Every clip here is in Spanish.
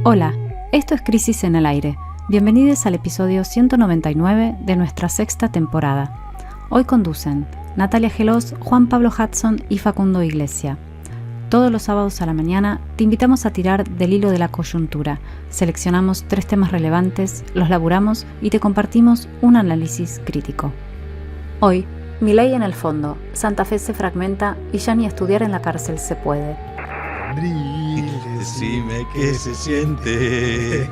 Hola, esto es Crisis en el Aire. Bienvenidos al episodio 199 de nuestra sexta temporada. Hoy conducen Natalia Gelos, Juan Pablo Hudson y Facundo Iglesia. Todos los sábados a la mañana te invitamos a tirar del hilo de la coyuntura. Seleccionamos 3 temas relevantes, los laburamos y te compartimos un análisis crítico. Hoy, Milei en el fondo, Santa Fe se fragmenta y ya ni estudiar en la cárcel se puede. Decime que se siente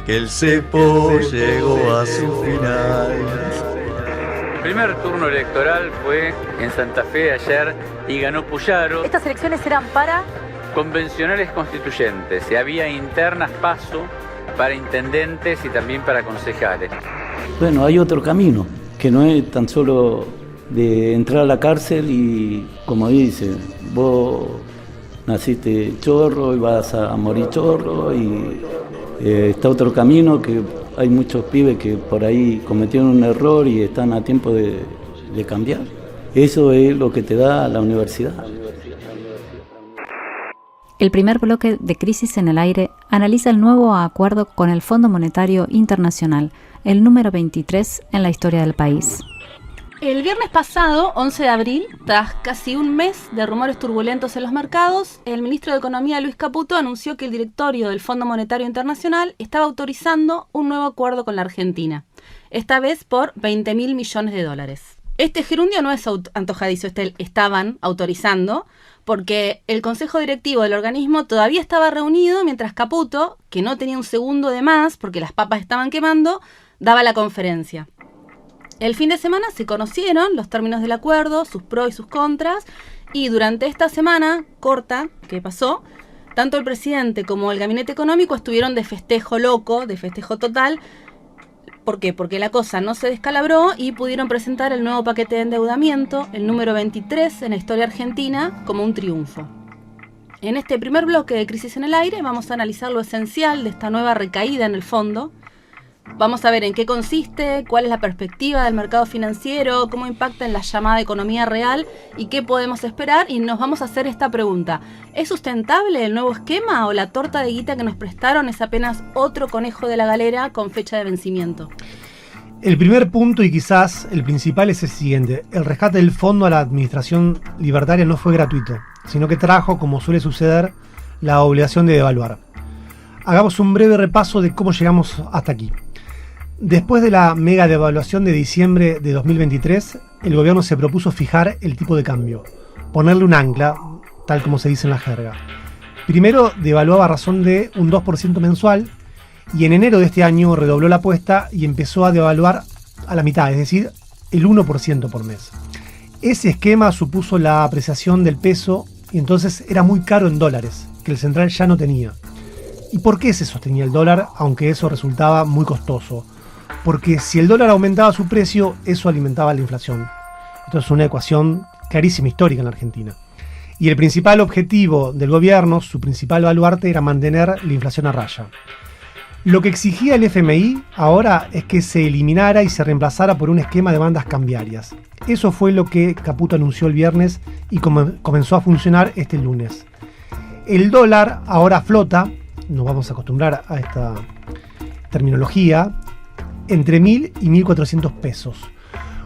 que el cepo llegó a su final. El primer turno electoral fue en Santa Fe ayer y ganó Puyaro. Estas elecciones eran para Convencionales constituyentes, y había internas PASO para intendentes y también para concejales. Bueno, hay otro camino, que no es tan solo de entrar a la cárcel y, como dice, vos naciste chorro y vas a morir chorro, y está otro camino que hay muchos pibes que por ahí cometieron un error y están a tiempo de cambiar. Eso es lo que te da la universidad. El primer bloque de Crisis en el Aire analiza el nuevo acuerdo con el Fondo Monetario Internacional, el número 23 en la historia del país. El viernes pasado, 11 de abril, tras casi un mes de rumores turbulentos en los mercados, el ministro de Economía, Luis Caputo, anunció que el directorio del Fondo Monetario Internacional estaba autorizando un nuevo acuerdo con la Argentina, esta vez por $20.000 millones. Este gerundio no es antojadizo, estaban autorizando, porque el consejo directivo del organismo todavía estaba reunido mientras Caputo, que no tenía un segundo de más porque las papas estaban quemando, daba la conferencia. El fin de semana se conocieron los términos del acuerdo, sus pros y sus contras, y durante esta semana corta que pasó, tanto el presidente como el gabinete económico estuvieron de festejo loco, de festejo total. ¿Por qué? Porque la cosa no se descalabró y pudieron presentar el nuevo paquete de endeudamiento, el número 23 en la historia argentina, como un triunfo. En este primer bloque de Crisis en el Aire vamos a analizar lo esencial de esta nueva recaída en el fondo. Vamos a ver en qué consiste, cuál es la perspectiva del mercado financiero, cómo impacta en la llamada economía real y qué podemos esperar, y nos vamos a hacer esta pregunta. ¿Es sustentable el nuevo esquema o la torta de guita que nos prestaron es apenas otro conejo de la galera con fecha de vencimiento? El primer punto, y quizás el principal, es el siguiente. El rescate del fondo a la administración libertaria no fue gratuito, sino que trajo, como suele suceder, la obligación de devaluar. Hagamos un breve repaso de cómo llegamos hasta aquí. Después de la mega devaluación de diciembre de 2023, el gobierno se propuso fijar el tipo de cambio, ponerle un ancla, tal como se dice en la jerga. Primero devaluaba a razón de un 2% mensual, y en enero de este año redobló la apuesta y empezó a devaluar a la mitad, es decir, el 1% por mes. Ese esquema supuso la apreciación del peso, y entonces era muy caro en dólares, que el central ya no tenía. ¿Y por qué se sostenía el dólar, aunque eso resultaba muy costoso? Porque si el dólar aumentaba su precio, eso alimentaba la inflación. Esto es una ecuación clarísima, histórica en la Argentina. Y el principal objetivo del gobierno, su principal baluarte, era mantener la inflación a raya. Lo que exigía el FMI ahora es que se eliminara y se reemplazara por un esquema de bandas cambiarias. Eso fue lo que Caputo anunció el viernes y comenzó a funcionar este lunes. El dólar ahora flota, nos vamos a acostumbrar a esta terminología, entre 1.000 y 1.400 pesos.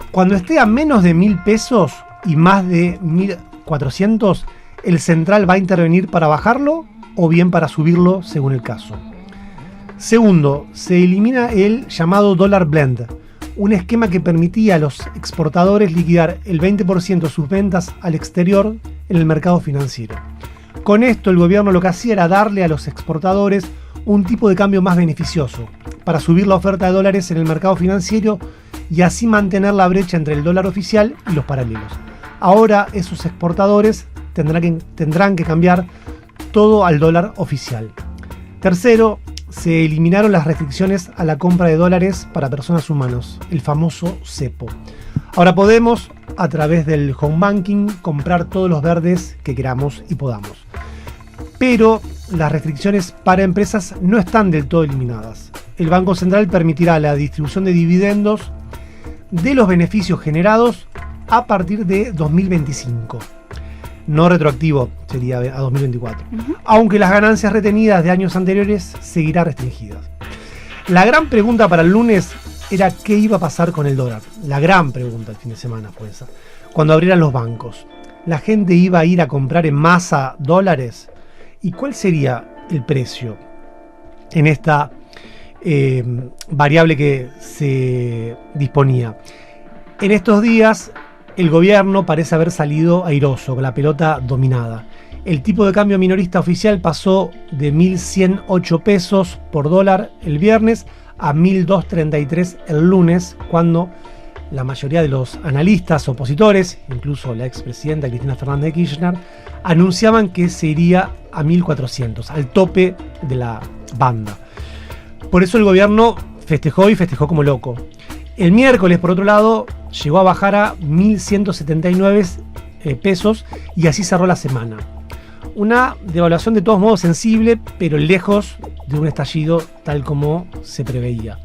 Cuando esté a menos de 1.000 pesos y más de 1.400, el central va a intervenir para bajarlo o bien para subirlo según el caso. Segundo, se elimina el llamado dólar blend, un esquema que permitía a los exportadores liquidar el 20% de sus ventas al exterior en el mercado financiero. Con esto el gobierno lo que hacía era darle a los exportadores un tipo de cambio más beneficioso para subir la oferta de dólares en el mercado financiero y así mantener la brecha entre el dólar oficial y los paralelos. Ahora esos exportadores tendrán que cambiar todo al dólar oficial. Tercero, se eliminaron las restricciones a la compra de dólares para personas humanas, el famoso cepo. Ahora podemos, a través del home banking, comprar todos los verdes que queramos y podamos. Pero las restricciones para empresas no están del todo eliminadas. El Banco Central permitirá la distribución de dividendos de los beneficios generados a partir de 2025. no retroactivo, sería a 2024. Aunque las ganancias retenidas de años anteriores seguirán restringidas. La gran pregunta para el lunes era qué iba a pasar con el dólar. La gran pregunta el fin de semana fue esa. Cuando abrieran los bancos, ¿la gente iba a ir a comprar en masa dólares? ¿Y cuál sería el precio en esta variable que se disponía? En estos días el gobierno parece haber salido airoso, con la pelota dominada. El tipo de cambio minorista oficial pasó de 1.108 pesos por dólar el viernes a 1.233 el lunes, cuando la mayoría de los analistas opositores, incluso la expresidenta Cristina Fernández de Kirchner, anunciaban que se iría a 1.400, al tope de la banda. Por eso el gobierno festejó como loco. El miércoles, por otro lado, llegó a bajar a 1.179 pesos y así cerró la semana. Una devaluación de todos modos sensible, pero lejos de un estallido tal como se preveía.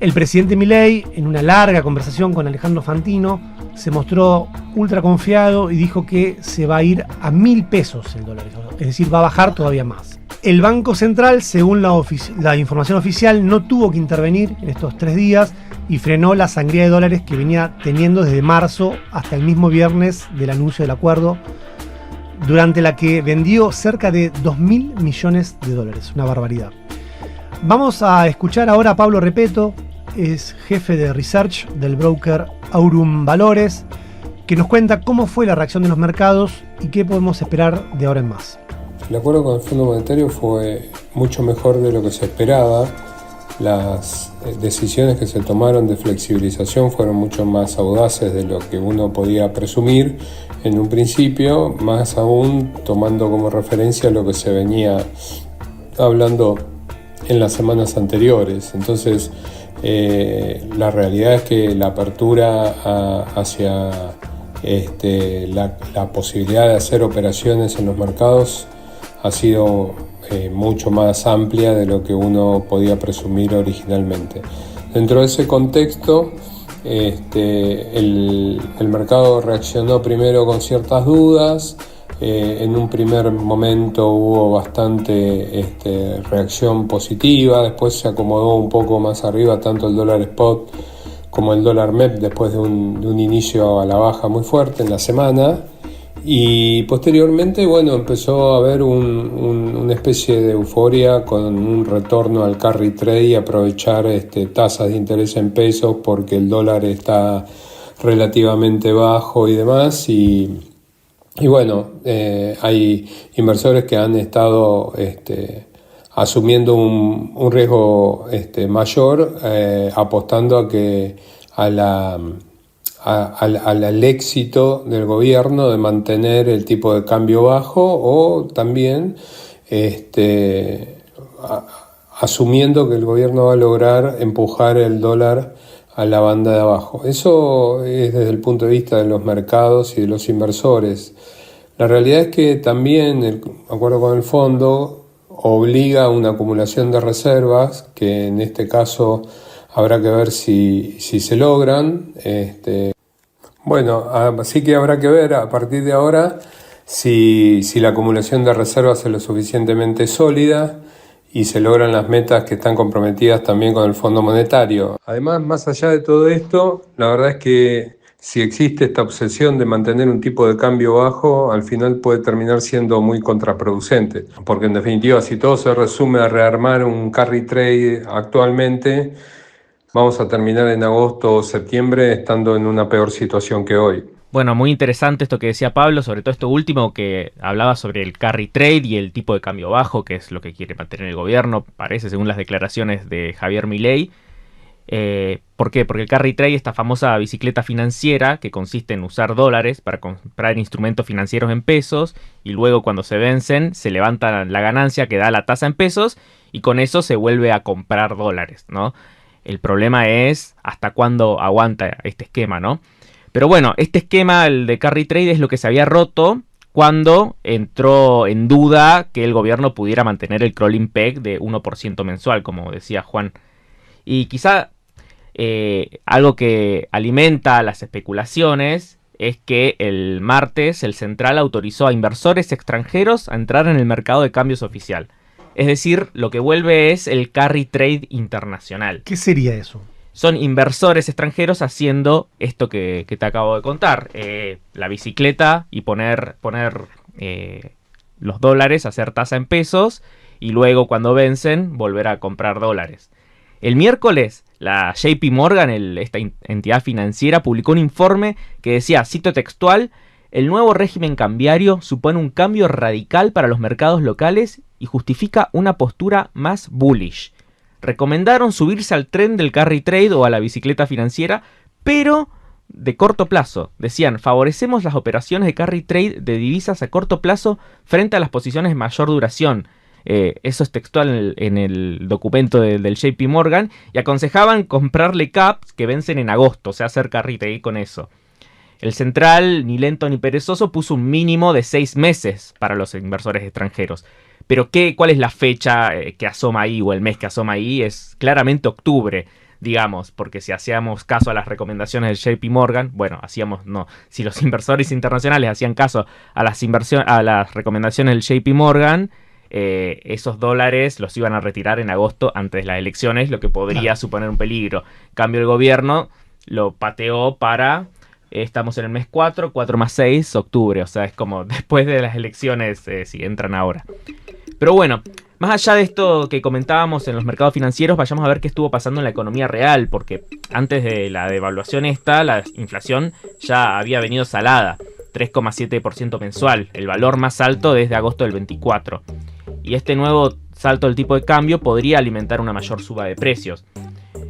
El presidente Milei, en una larga conversación con Alejandro Fantino, se mostró ultra confiado y dijo que se va a ir a 1.000 pesos el dólar, es decir, va a bajar todavía más. El Banco Central, según la información oficial, no tuvo que intervenir en estos 3 días y frenó la sangría de dólares que venía teniendo desde marzo hasta el mismo viernes del anuncio del acuerdo, durante la que vendió cerca de 2.000 millones de dólares, una barbaridad. Vamos a escuchar ahora a Pablo Repeto, es jefe de research del broker Aurum Valores, que nos cuenta cómo fue la reacción de los mercados y qué podemos esperar de ahora en más. El acuerdo con el Fondo Monetario fue mucho mejor de lo que se esperaba. Las decisiones que se tomaron de flexibilización fueron mucho más audaces de lo que uno podía presumir en un principio, más aún tomando como referencia lo que se venía hablando en las semanas anteriores. Entonces, la realidad es que la apertura hacia la posibilidad de hacer operaciones en los mercados ha sido mucho más amplia de lo que uno podía presumir originalmente. Dentro de ese contexto, el mercado reaccionó primero con ciertas dudas. En un primer momento hubo bastante reacción positiva, después se acomodó un poco más arriba tanto el dólar spot como el dólar MEP después de un inicio a la baja muy fuerte en la semana. Y posteriormente, empezó a haber una especie de euforia con un retorno al carry trade y aprovechar tasas de interés en pesos porque el dólar está relativamente bajo y demás. Hay inversores que han estado asumiendo un riesgo mayor, apostando al éxito del gobierno de mantener el tipo de cambio bajo o también asumiendo que el gobierno va a lograr empujar el dólar a la banda de abajo. Eso es desde el punto de vista de los mercados y de los inversores. La realidad es que también el acuerdo con el fondo obliga a una acumulación de reservas que en este caso habrá que ver si se logran. Así que habrá que ver a partir de ahora si la acumulación de reservas es lo suficientemente sólida y se logran las metas que están comprometidas también con el Fondo Monetario. Además, más allá de todo esto, la verdad es que si existe esta obsesión de mantener un tipo de cambio bajo, al final puede terminar siendo muy contraproducente. Porque en definitiva, si todo se resume a rearmar un carry trade actualmente, vamos a terminar en agosto o septiembre estando en una peor situación que hoy. Bueno, muy interesante esto que decía Pablo, sobre todo esto último que hablaba sobre el carry trade y el tipo de cambio bajo, que es lo que quiere mantener el gobierno, parece, según las declaraciones de Javier Milei. ¿Por qué? Porque el carry trade, esta famosa bicicleta financiera que consiste en usar dólares para comprar instrumentos financieros en pesos y luego cuando se vencen se levanta la ganancia que da la tasa en pesos y con eso se vuelve a comprar dólares, ¿no? El problema es hasta cuándo aguanta este esquema, ¿no? Pero bueno, este esquema, el de carry trade, es lo que se había roto cuando entró en duda que el gobierno pudiera mantener el crawling peg de 1% mensual, como decía Juan. Y quizá algo que alimenta las especulaciones es que el martes el Central autorizó a inversores extranjeros a entrar en el mercado de cambios oficial. Es decir, lo que vuelve es el carry trade internacional. ¿Qué sería eso? Son inversores extranjeros haciendo esto que te acabo de contar. La bicicleta y poner los dólares, hacer tasa en pesos y luego cuando vencen volver a comprar dólares. El miércoles la JP Morgan, esta entidad financiera, publicó un informe que decía, cito textual, el nuevo régimen cambiario supone un cambio radical para los mercados locales y justifica una postura más bullish. Recomendaron subirse al tren del carry trade o a la bicicleta financiera, pero de corto plazo. Decían, favorecemos las operaciones de carry trade de divisas a corto plazo frente a las posiciones de mayor duración. Eso es textual en el documento del JP Morgan. Y aconsejaban comprarle caps que vencen en agosto, o sea, hacer carry trade con eso. El Central, ni lento ni perezoso, puso un mínimo de 6 meses para los inversores extranjeros. Pero ¿cuál es la fecha que asoma ahí o el mes que asoma ahí? Es claramente octubre, digamos, porque si hacíamos caso a las recomendaciones del JP Morgan, bueno, si los inversores internacionales hacían caso a las recomendaciones del JP Morgan, esos dólares los iban a retirar en agosto antes de las elecciones, lo que podría suponer un peligro. En cambio, el gobierno lo pateó para... Estamos en el mes 4 más 6, octubre. O sea, es como después de las elecciones, si entran ahora. Pero bueno, más allá de esto que comentábamos en los mercados financieros, vayamos a ver qué estuvo pasando en la economía real. Porque antes de la devaluación la inflación ya había venido salada. 3,7% mensual, el valor más alto desde agosto del 24. Y este nuevo salto del tipo de cambio podría alimentar una mayor suba de precios.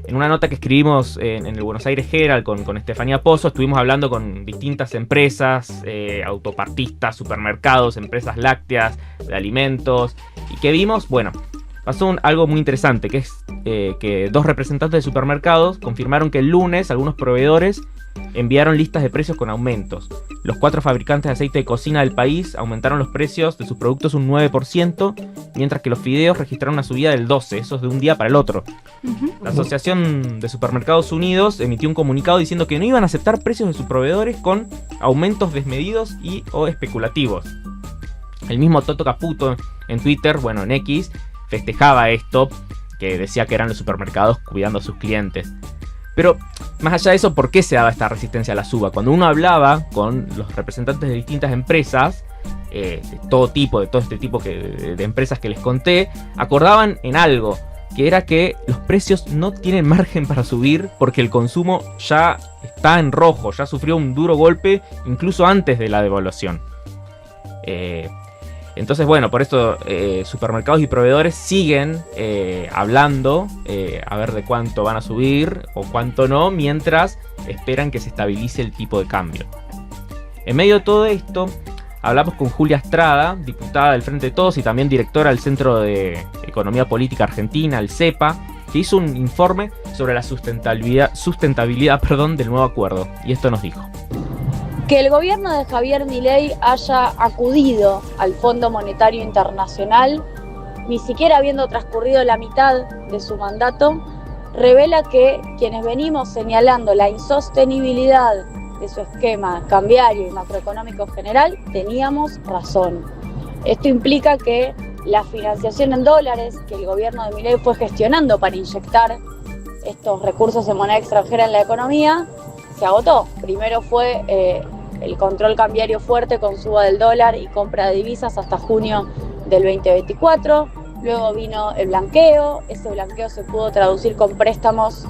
En una nota que escribimos en el Buenos Aires Herald con Estefanía Pozo, estuvimos hablando con distintas empresas, autopartistas, supermercados, empresas lácteas, de alimentos. ¿Y qué vimos? Bueno, pasó algo muy interesante, que es que 2 representantes de supermercados confirmaron que el lunes algunos proveedores enviaron listas de precios con aumentos. Los 4 fabricantes de aceite de cocina del país aumentaron los precios de sus productos un 9%, mientras que los fideos registraron una subida del 12%, eso es de un día para el otro. La Asociación de Supermercados Unidos emitió un comunicado diciendo que no iban a aceptar precios de sus proveedores con aumentos desmedidos o especulativos. El mismo Toto Caputo en Twitter, en X, festejaba esto, que decía que eran los supermercados cuidando a sus clientes. Pero, más allá de eso, ¿por qué se daba esta resistencia a la suba? Cuando uno hablaba con los representantes de distintas empresas, de todo este tipo de empresas que les conté, acordaban en algo, que era que los precios no tienen margen para subir porque el consumo ya está en rojo, ya sufrió un duro golpe incluso antes de la devaluación. Entonces, por esto supermercados y proveedores siguen hablando a ver de cuánto van a subir o cuánto no, mientras esperan que se estabilice el tipo de cambio. En medio de todo esto, hablamos con Julia Estrada, diputada del Frente de Todos y también directora del Centro de Economía Política Argentina, el CEPA, que hizo un informe sobre la sustentabilidad del nuevo acuerdo. Y esto nos dijo. Que el gobierno de Javier Milei haya acudido al Fondo Monetario Internacional, ni siquiera habiendo transcurrido la mitad de su mandato, revela que quienes venimos señalando la insostenibilidad de su esquema cambiario y macroeconómico general, teníamos razón. Esto implica que la financiación en dólares que el gobierno de Milei fue gestionando para inyectar estos recursos de moneda extranjera en la economía se agotó. Primero fue el control cambiario fuerte con suba del dólar y compra de divisas hasta junio del 2024. Luego vino el blanqueo. Ese blanqueo se pudo traducir con préstamos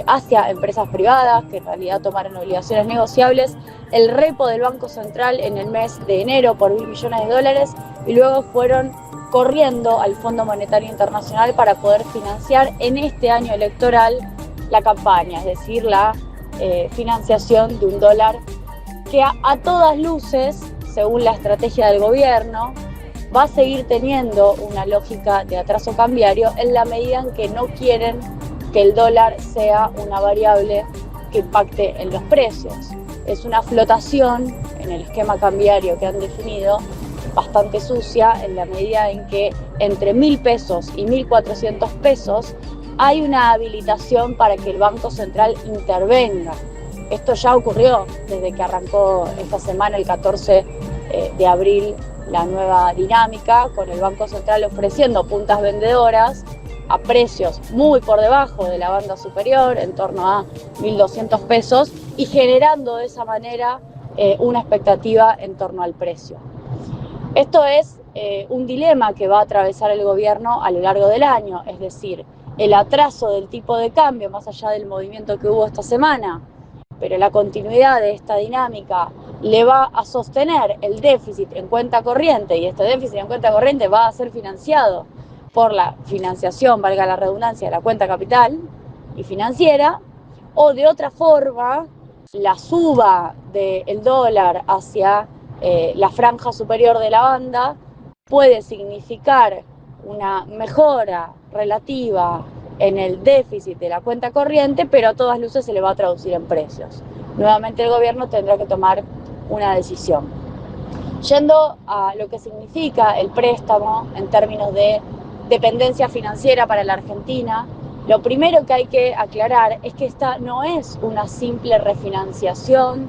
hacia empresas privadas que en realidad tomaron obligaciones negociables. El repo del Banco Central en el mes de enero por $1.000 millones y luego fueron corriendo al Fondo Monetario Internacional para poder financiar en este año electoral la campaña, es decir, la financiación de un dólar que a todas luces, según la estrategia del gobierno, va a seguir teniendo una lógica de atraso cambiario en la medida en que no quieren que el dólar sea una variable que impacte en los precios. Es una flotación en el esquema cambiario que han definido bastante sucia en la medida en que entre 1.000 pesos y 1.400 pesos hay una habilitación para que el Banco Central intervenga. Esto ya ocurrió desde que arrancó esta semana, el 14 de abril, la nueva dinámica, con el Banco Central ofreciendo puntas vendedoras a precios muy por debajo de la banda superior, en torno a 1.200 pesos, y generando de esa manera una expectativa en torno al precio. Esto es un dilema que va a atravesar el gobierno a lo largo del año, es decir, el atraso del tipo de cambio, más allá del movimiento que hubo esta semana, pero la continuidad de esta dinámica le va a sostener el déficit en cuenta corriente, y este déficit en cuenta corriente va a ser financiado por la financiación, valga la redundancia, de la cuenta capital y financiera, o de otra forma, la suba del dólar hacia la franja superior de la banda puede significar una mejora relativa en el déficit de la cuenta corriente, pero a todas luces se le va a traducir en precios. Nuevamente el gobierno tendrá que tomar una decisión. Yendo a lo que significa el préstamo en términos de dependencia financiera para la Argentina, lo primero que hay que aclarar es que esta no es una simple refinanciación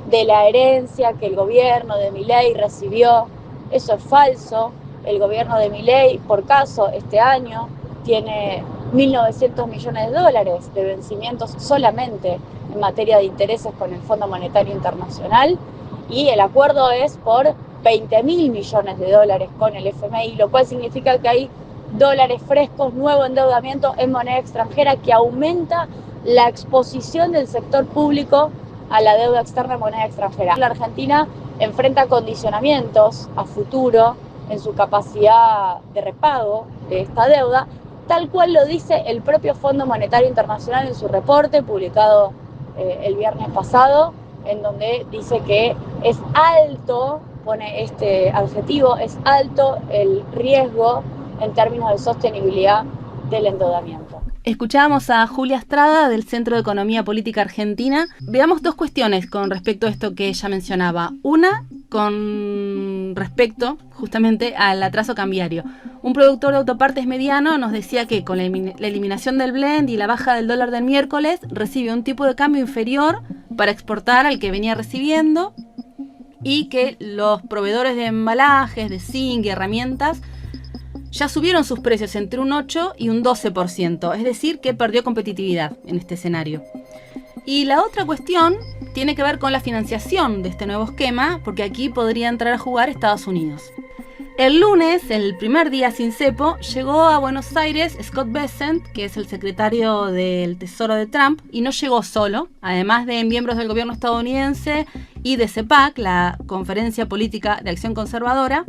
de la herencia que el gobierno de Milei recibió. Eso es falso. El gobierno de Milei, por caso, este año tiene 1.900 millones de dólares de vencimientos solamente en materia de intereses con el Fondo Monetario Internacional, y el acuerdo es por 20.000 millones de dólares con el FMI, lo cual significa que hay dólares frescos, nuevo endeudamiento en moneda extranjera que aumenta la exposición del sector público a la deuda externa en moneda extranjera. La Argentina enfrenta condicionamientos a futuro en su capacidad de repago de esta deuda, tal cual lo dice el propio Fondo Monetario Internacional en su reporte publicado el viernes pasado, en donde dice que es alto, pone este adjetivo, es alto el riesgo en términos de sostenibilidad del endeudamiento. Escuchábamos a Julia Estrada del Centro de Economía Política Argentina. Veamos dos cuestiones con respecto a esto que ella mencionaba. Una, con respecto justamente al atraso cambiario. Un productor de autopartes mediano nos decía que con la eliminación del blend y la baja del dólar del miércoles recibe un tipo de cambio inferior para exportar al que venía recibiendo, y que los proveedores de embalajes, de zinc y herramientas ya subieron sus precios entre un 8 y un 12%, es decir, que perdió competitividad en este escenario. Y la otra cuestión tiene que ver con la financiación de este nuevo esquema, porque aquí podría entrar a jugar Estados Unidos. El lunes, el primer día sin cepo, llegó a Buenos Aires Scott Bessent, que es el secretario del Tesoro de Trump, y no llegó solo, además de miembros del gobierno estadounidense y de CEPAC, la Conferencia Política de Acción Conservadora.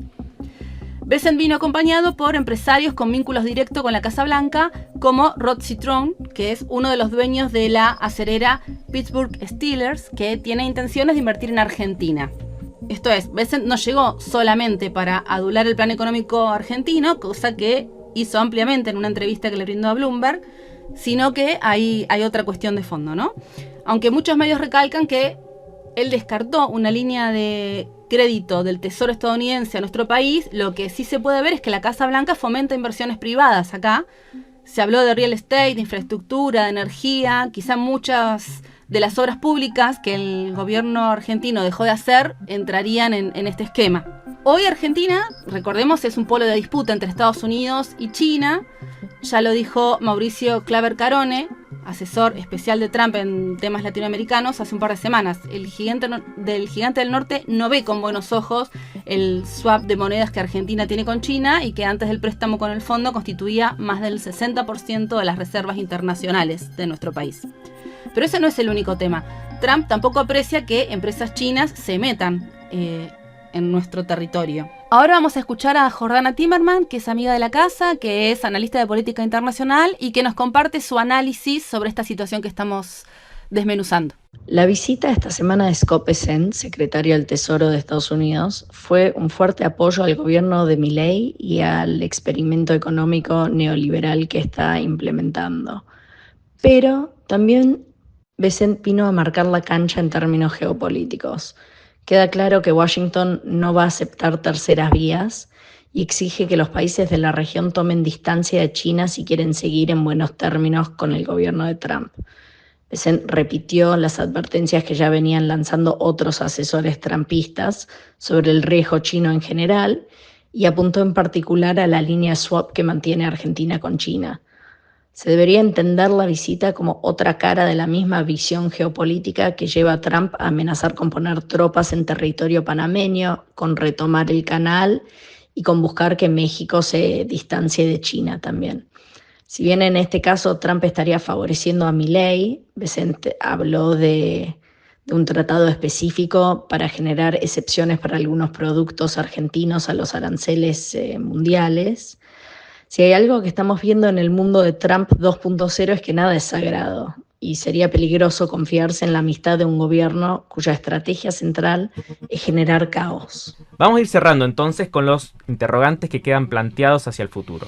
Bessent vino acompañado por empresarios con vínculos directos con la Casa Blanca, como Rod Citron, que es uno de los dueños de la acerera Pittsburgh Steelers, que tiene intenciones de invertir en Argentina. Esto es, Bessent no llegó solamente para adular el plan económico argentino, cosa que hizo ampliamente en una entrevista que le brindó a Bloomberg, sino que hay otra cuestión de fondo, ¿no? Aunque muchos medios recalcan que él descartó una línea de crédito del Tesoro estadounidense a nuestro país, lo que sí se puede ver es que la Casa Blanca fomenta inversiones privadas acá. Se habló de real estate, de infraestructura, de energía, quizá muchas de las obras públicas que el gobierno argentino dejó de hacer entrarían en este esquema. Hoy Argentina, recordemos, es un polo de disputa entre Estados Unidos y China. Ya lo dijo Mauricio Claver Carone, asesor especial de Trump en temas latinoamericanos, hace un par de semanas. El gigante del norte no ve con buenos ojos el swap de monedas que Argentina tiene con China, y que antes del préstamo con el fondo constituía más del 60% de las reservas internacionales de nuestro país. Pero ese no es el único tema. Trump tampoco aprecia que empresas chinas se metan en nuestro territorio. Ahora vamos a escuchar a Jordana Timmerman, que es amiga de la casa, que es analista de política internacional y que nos comparte su análisis sobre esta situación que estamos desmenuzando. La visita esta semana de Scott Bessent, secretario del Tesoro de Estados Unidos, fue un fuerte apoyo al gobierno de Milei y al experimento económico neoliberal que está implementando. Pero también Bessent vino a marcar la cancha en términos geopolíticos. Queda claro que Washington no va a aceptar terceras vías y exige que los países de la región tomen distancia de China si quieren seguir en buenos términos con el gobierno de Trump. Bessent repitió las advertencias que ya venían lanzando otros asesores trumpistas sobre el riesgo chino en general y apuntó en particular a la línea swap que mantiene Argentina con China. Se debería entender la visita como otra cara de la misma visión geopolítica que lleva a Trump a amenazar con poner tropas en territorio panameño, con retomar el canal y con buscar que México se distancie de China también. Si bien en este caso Trump estaría favoreciendo a Milei, Bessent habló de un tratado específico para generar excepciones para algunos productos argentinos a los aranceles mundiales. Si hay algo que estamos viendo en el mundo de Trump 2.0 es que nada es sagrado y sería peligroso confiarse en la amistad de un gobierno cuya estrategia central es generar caos. Vamos a ir cerrando entonces con los interrogantes que quedan planteados hacia el futuro.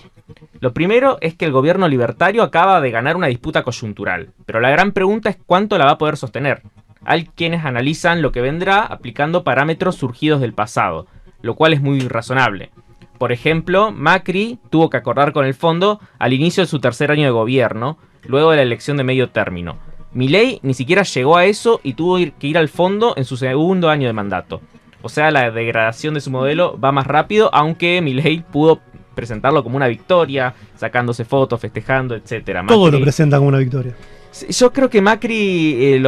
Lo primero es que el gobierno libertario acaba de ganar una disputa coyuntural, pero la gran pregunta es cuánto la va a poder sostener. Hay quienes analizan lo que vendrá aplicando parámetros surgidos del pasado, lo cual es muy razonable. Por ejemplo, Macri tuvo que acordar con el fondo al inicio de su tercer año de gobierno, luego de la elección de medio término. Milei ni siquiera llegó a eso y tuvo que ir al fondo en su segundo año de mandato. O sea, la degradación de su modelo va más rápido, aunque Milei pudo presentarlo como una victoria, sacándose fotos, festejando, etc. Todo lo presenta como una victoria. Yo creo que Macri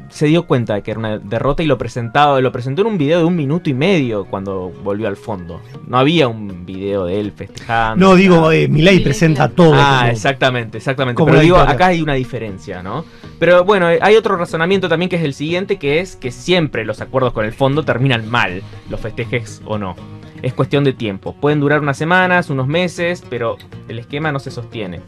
se dio cuenta de que era una derrota y lo presentó en un video de 1 minuto y medio cuando volvió al fondo. No había un video de él festejando. No, digo, Milei presenta todo. Exactamente. Pero digo, acá hay una diferencia, ¿no? Pero bueno, hay otro razonamiento también que es el siguiente, que es que siempre los acuerdos con el fondo terminan mal, los festejes o no. Es cuestión de tiempo. Pueden durar unas semanas, unos meses, pero el esquema no se sostiene.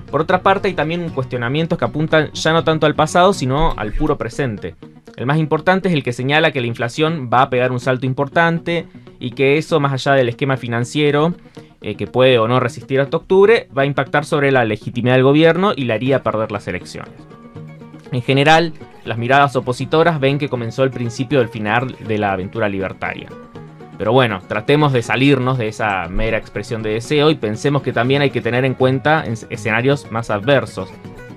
Por otra parte, hay también cuestionamientos que apuntan ya no tanto al pasado, sino al puro presente. El más importante es el que señala que la inflación va a pegar un salto importante y que eso, más allá del esquema financiero, que puede o no resistir hasta octubre, va a impactar sobre la legitimidad del gobierno y le haría perder las elecciones. En general, las miradas opositoras ven que comenzó el principio del final de la aventura libertaria. Pero bueno, tratemos de salirnos de esa mera expresión de deseo y pensemos que también hay que tener en cuenta escenarios más adversos.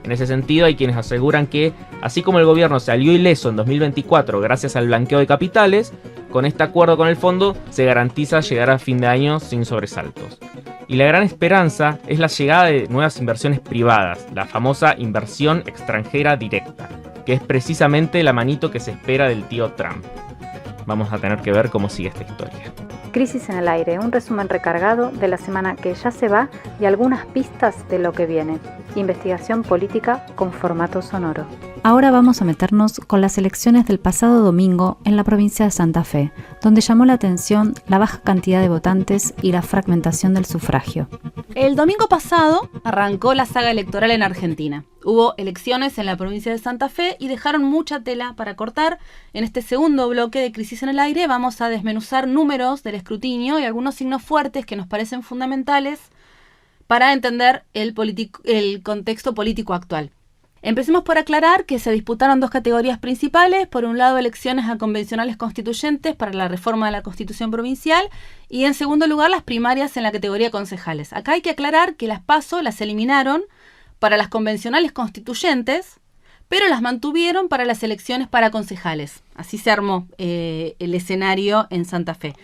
En ese sentido, hay quienes aseguran que, así como el gobierno salió ileso en 2024 gracias al blanqueo de capitales, con este acuerdo con el fondo se garantiza llegar a fin de año sin sobresaltos. Y la gran esperanza es la llegada de nuevas inversiones privadas, la famosa inversión extranjera directa, que es precisamente la manito que se espera del tío Trump. Vamos a tener que ver cómo sigue esta historia. Crisis en el aire, un resumen recargado de la semana que ya se va y algunas pistas de lo que viene. Investigación política con formato sonoro. Ahora vamos a meternos con las elecciones del pasado domingo en la provincia de Santa Fe, donde llamó la atención la baja cantidad de votantes y la fragmentación del sufragio. El domingo pasado arrancó la saga electoral en Argentina. Hubo elecciones en la provincia de Santa Fe y dejaron mucha tela para cortar. En este segundo bloque de Crisis en el Aire vamos a desmenuzar números del escrutinio y algunos signos fuertes que nos parecen fundamentales para entender el contexto político actual. Empecemos por aclarar que se disputaron dos categorías principales. Por un lado, elecciones a convencionales constituyentes para la reforma de la Constitución provincial y en segundo lugar, las primarias en la categoría concejales. Acá hay que aclarar que las PASO las eliminaron para las convencionales constituyentes, pero las mantuvieron para las elecciones para concejales. Así se armó el escenario en Santa Fe.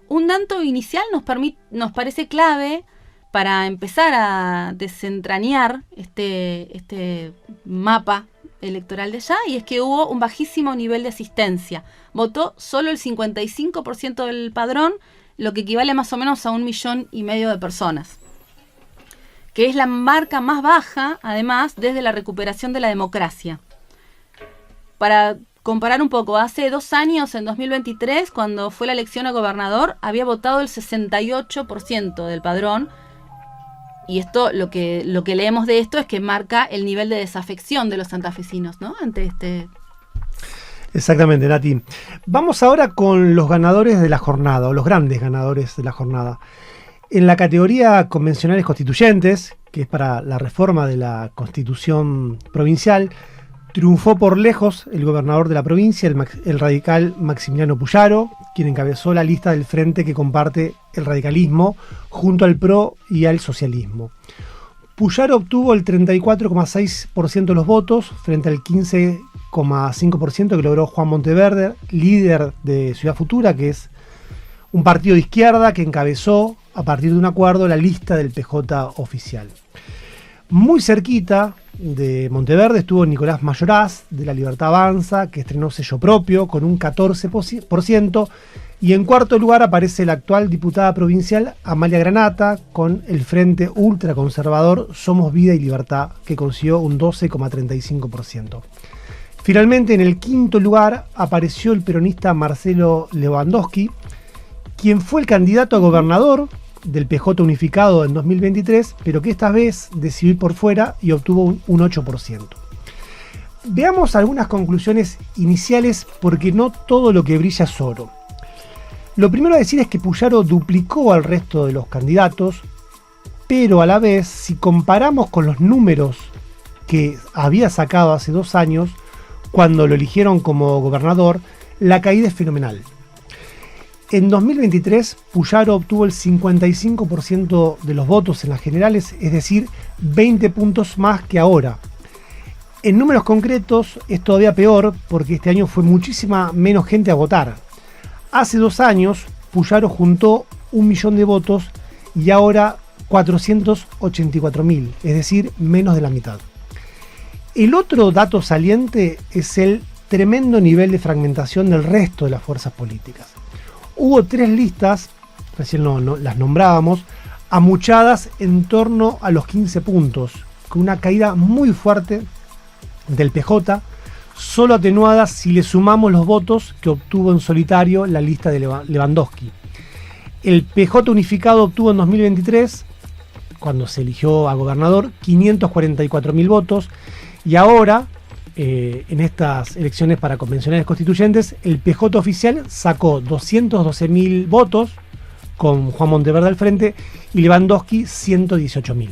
Un dato inicial nos parece clave para empezar a desentrañar este mapa electoral de allá, y es que hubo un bajísimo nivel de asistencia. Votó solo el 55% del padrón, lo que equivale más o menos a 1,5 millones de personas, que es la marca más baja, además, desde la recuperación de la democracia. Para comparar un poco, hace 2 años, en 2023, cuando fue la elección a gobernador, había votado el 68% del padrón. Y esto, lo que leemos de esto es que marca el nivel de desafección de los santafesinos, ¿no? Ante este... Exactamente, Nati. Vamos ahora con los ganadores de la jornada, o los grandes ganadores de la jornada. En la categoría convencionales constituyentes, que es para la reforma de la Constitución provincial, triunfó por lejos el gobernador de la provincia, el radical Maximiliano Puyaro, quien encabezó la lista del frente que comparte el radicalismo junto al PRO y al socialismo. Puyaro obtuvo el 34,6% de los votos frente al 15,5% que logró Juan Monteverde, líder de Ciudad Futura, que es un partido de izquierda que encabezó, a partir de un acuerdo, la lista del PJ oficial. Muy cerquita de Monteverde estuvo Nicolás Mayoraz, de La Libertad Avanza, que estrenó sello propio con un 14%, y en cuarto lugar aparece la actual diputada provincial Amalia Granata, con el frente ultraconservador Somos Vida y Libertad, que consiguió un 12,35%. Finalmente, en el quinto lugar apareció el peronista Marcelo Lewandowski, quien fue el candidato a gobernador del PJ unificado en 2023, pero que esta vez decidió ir por fuera y obtuvo un 8%. Veamos algunas conclusiones iniciales, porque no todo lo que brilla es oro. Lo primero a decir es que Puyaro duplicó al resto de los candidatos, pero a la vez, si comparamos con los números que había sacado hace 2 años, cuando lo eligieron como gobernador, la caída es fenomenal. En 2023, Puyaro obtuvo el 55% de los votos en las generales, es decir, 20 puntos más que ahora. En números concretos es todavía peor, porque este año fue muchísima menos gente a votar. Hace 2 años, Puyaro juntó 1 millón de votos y ahora 484.000, es decir, menos de la mitad. El otro dato saliente es el tremendo nivel de fragmentación del resto de las fuerzas políticas. Hubo 3 listas, recién no las nombrábamos, amuchadas en torno a los 15 puntos, con una caída muy fuerte del PJ, solo atenuada si le sumamos los votos que obtuvo en solitario la lista de Lewandowski. El PJ unificado obtuvo en 2023, cuando se eligió a gobernador, 544.000 votos, y ahora, en estas elecciones para convencionales constituyentes, el PJ oficial sacó 212.000 votos, con Juan Monteverde al frente, y Lewandowski 118.000.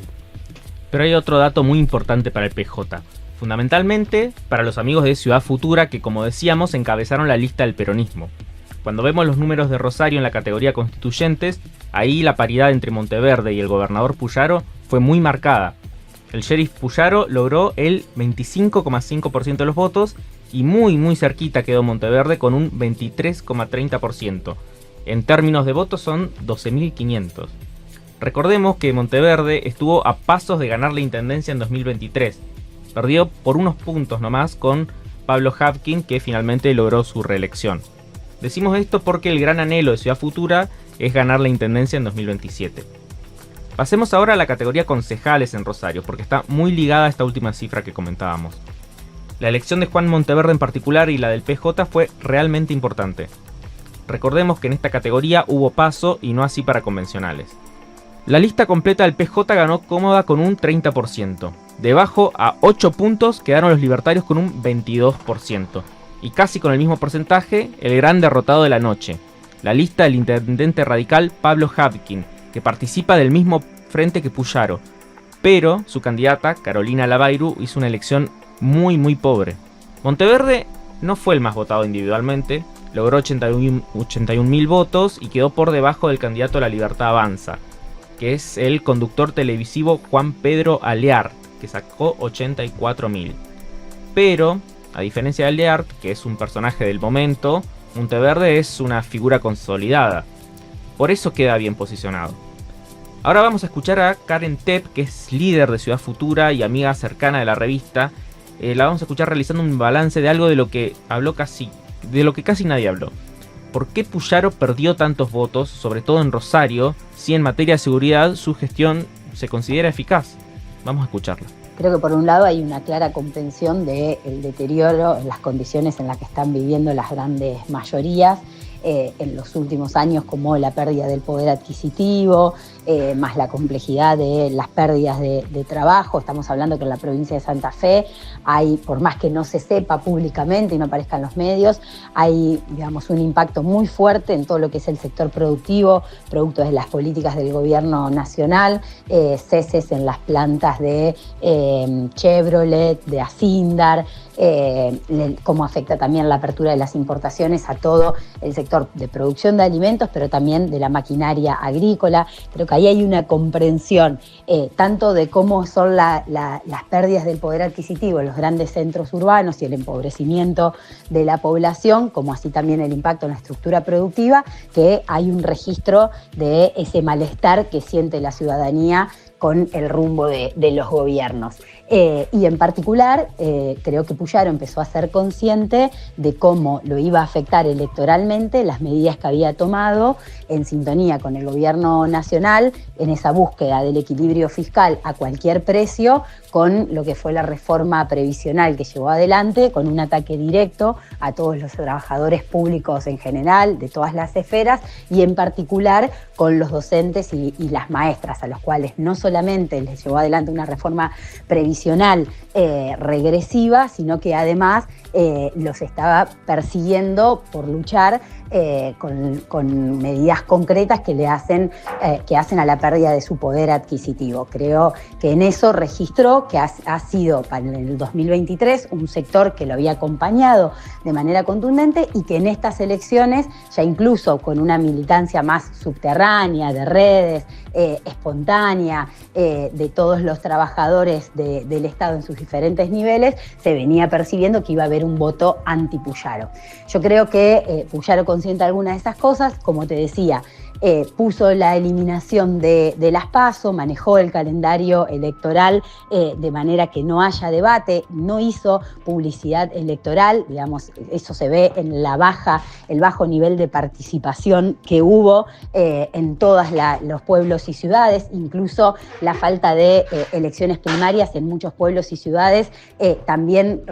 Pero hay otro dato muy importante para el PJ. Fundamentalmente para los amigos de Ciudad Futura, que, como decíamos, encabezaron la lista del peronismo. Cuando vemos los números de Rosario en la categoría constituyentes, ahí la paridad entre Monteverde y el gobernador Puyaro fue muy marcada. El sheriff Puyaro logró el 25,5% de los votos y muy cerquita quedó Monteverde con un 23,30%. En términos de votos son 12.500. Recordemos que Monteverde estuvo a pasos de ganar la intendencia en 2023. Perdió por unos puntos nomás con Pablo Habkin, que finalmente logró su reelección. Decimos esto porque el gran anhelo de Ciudad Futura es ganar la intendencia en 2027. Pasemos ahora a la categoría concejales en Rosario, porque está muy ligada a esta última cifra que comentábamos. La elección de Juan Monteverde en particular y la del PJ fue realmente importante. Recordemos que en esta categoría hubo paso y no así para convencionales. La lista completa del PJ ganó cómoda con un 30%. Debajo, a 8 puntos, quedaron los libertarios con un 22%. Y casi con el mismo porcentaje, el gran derrotado de la noche, la lista del intendente radical Pablo Habkin, que participa del mismo frente que Puyaro. Pero su candidata, Carolina Lavairu, hizo una elección muy pobre. Monteverde no fue el más votado individualmente, logró 81.000 votos y quedó por debajo del candidato a La Libertad Avanza, que es el conductor televisivo Juan Pedro Aleart, que sacó 84.000. Pero, a diferencia de Aleart, que es un personaje del momento, Monteverde es una figura consolidada. Por eso queda bien posicionado. Ahora vamos a escuchar a Karen Tepp, que es líder de Ciudad Futura y amiga cercana de la revista. La vamos a escuchar realizando un balance de algo de lo que casi nadie habló. ¿Por qué Puyaro perdió tantos votos, sobre todo en Rosario, si en materia de seguridad su gestión se considera eficaz? Vamos a escucharla. Creo que por un lado hay una clara comprensión del deterioro en las condiciones en las que están viviendo las grandes mayorías en los últimos años, como la pérdida del poder adquisitivo, más la complejidad de las pérdidas de trabajo. Estamos hablando que en la provincia de Santa Fe hay, por más que no se sepa públicamente y no aparezca en los medios, hay, digamos, un impacto muy fuerte en todo lo que es el sector productivo, producto de las políticas del gobierno nacional, ceses en las plantas de Chevrolet, de Asindar, cómo afecta también la apertura de las importaciones a todo el sector sector de producción de alimentos, pero también de la maquinaria agrícola. Creo que ahí hay una comprensión tanto de cómo son las pérdidas del poder adquisitivo en los grandes centros urbanos y el empobrecimiento de la población, como así también el impacto en la estructura productiva, que hay un registro de ese malestar que siente la ciudadanía con el rumbo de los gobiernos. Y en particular, creo que Puyaro empezó a ser consciente de cómo lo iba a afectar electoralmente las medidas que había tomado en sintonía con el gobierno nacional en esa búsqueda del equilibrio fiscal a cualquier precio, con lo que fue la reforma previsional que llevó adelante, con un ataque directo a todos los trabajadores públicos en general, de todas las esferas, y en particular con los docentes y las maestras, a los cuales no solamente les llevó adelante una reforma previsional regresiva, sino que además los estaba persiguiendo por luchar con medidas concretas que hacen a la pérdida de su poder adquisitivo. Creo que en eso registró que ha sido para el 2023 un sector que lo había acompañado de manera contundente y que en estas elecciones, ya incluso con una militancia más subterránea, de redes, espontánea, de todos los trabajadores del Estado en sus diferentes niveles, se venía percibiendo que iba a haber un voto anti-Puyaro. Yo creo que Puyaro, consciente de algunas de esas cosas, como te decía, puso la eliminación de las PASO, manejó el calendario electoral de manera que no haya debate, no hizo publicidad electoral, digamos, eso se ve en el bajo nivel de participación que hubo en todos los pueblos y ciudades, incluso la falta de elecciones primarias en muchos pueblos y ciudades también,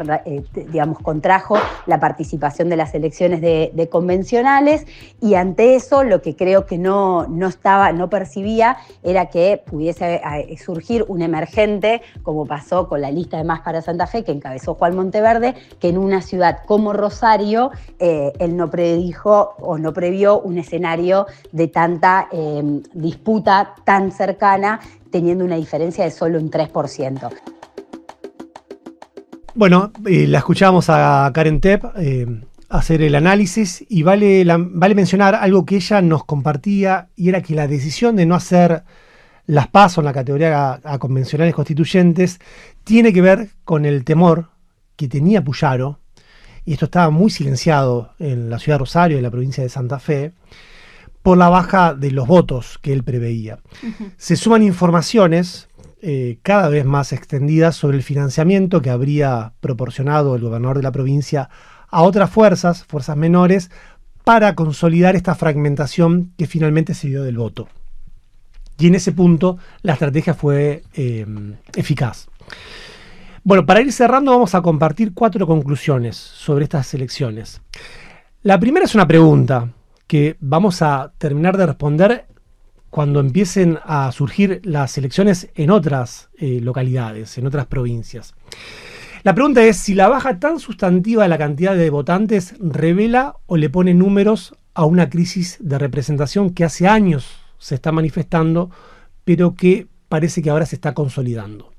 digamos, contrajo la participación de las elecciones de convencionales, y ante eso lo que creo que no percibía era que pudiese surgir un emergente, como pasó con la lista de Más para Santa Fe que encabezó Juan Monteverde, que en una ciudad como Rosario él no predijo o no previó un escenario de tanta disputa tan cercana, teniendo una diferencia de solo un 3%. Bueno, la escuchamos a Karen Tepp hacer el análisis, y vale mencionar algo que ella nos compartía, y era que la decisión de no hacer las PASO en la categoría a convencionales constituyentes tiene que ver con el temor que tenía Puyaro, y esto estaba muy silenciado en la ciudad de Rosario, en la provincia de Santa Fe, por la baja de los votos que él preveía. Uh-huh. Se suman informaciones cada vez más extendidas sobre el financiamiento que habría proporcionado el gobernador de la provincia a otras fuerzas menores, para consolidar esta fragmentación que finalmente se dio del voto. Y en ese punto la estrategia fue eficaz. Bueno, para ir cerrando, vamos a compartir 4 conclusiones sobre estas elecciones. La primera es una pregunta que vamos a terminar de responder cuando empiecen a surgir las elecciones en otras localidades, en otras provincias. La pregunta es si la baja tan sustantiva de la cantidad de votantes revela o le pone números a una crisis de representación que hace años se está manifestando, pero que parece que ahora se está consolidando.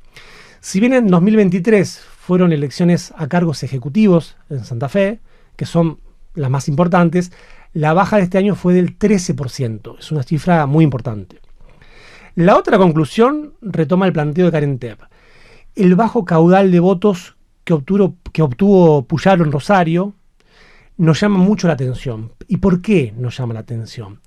Si bien en 2023 fueron elecciones a cargos ejecutivos en Santa Fe, que son las más importantes, la baja de este año fue del 13%. Es una cifra muy importante. La otra conclusión retoma el planteo de Karen Tepp. El bajo caudal de votos que obtuvo Puyaro en Rosario nos llama mucho la atención. ¿Y por qué nos llama la atención?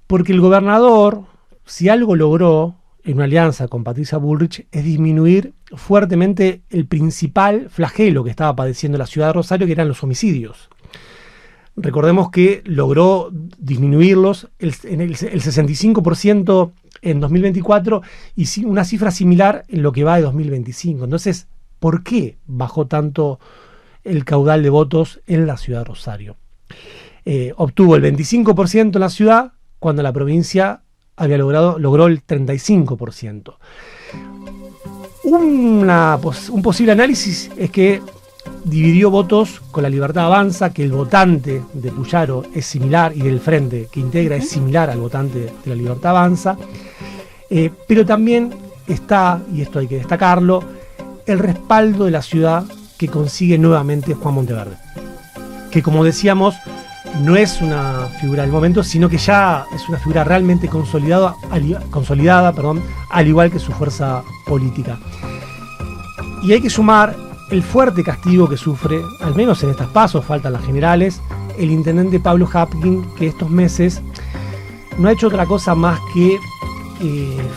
Porque el gobernador, si algo logró en una alianza con Patricia Bullrich, es disminuir fuertemente el principal flagelo que estaba padeciendo la ciudad de Rosario, que eran los homicidios. Recordemos que logró disminuirlos el 65% en 2024 y una cifra similar en lo que va de 2025. Entonces, ¿por qué bajó tanto el caudal de votos en la ciudad de Rosario? Obtuvo el 25% en la ciudad, cuando la provincia logró el 35%. Un posible análisis es que dividió votos con La Libertad Avanza, que el votante de Puyaro es similar, y del Frente que integra es similar al votante de La Libertad Avanza, pero también está, y esto hay que destacarlo, el respaldo de la ciudad que consigue nuevamente Juan Monteverde, que, como decíamos, no es una figura del momento, sino que ya es una figura realmente consolidada, al igual que su fuerza política. Y hay que sumar el fuerte castigo que sufre, al menos en estas pasos, faltan las generales, el intendente Pablo Hapkin, que estos meses no ha hecho otra cosa más que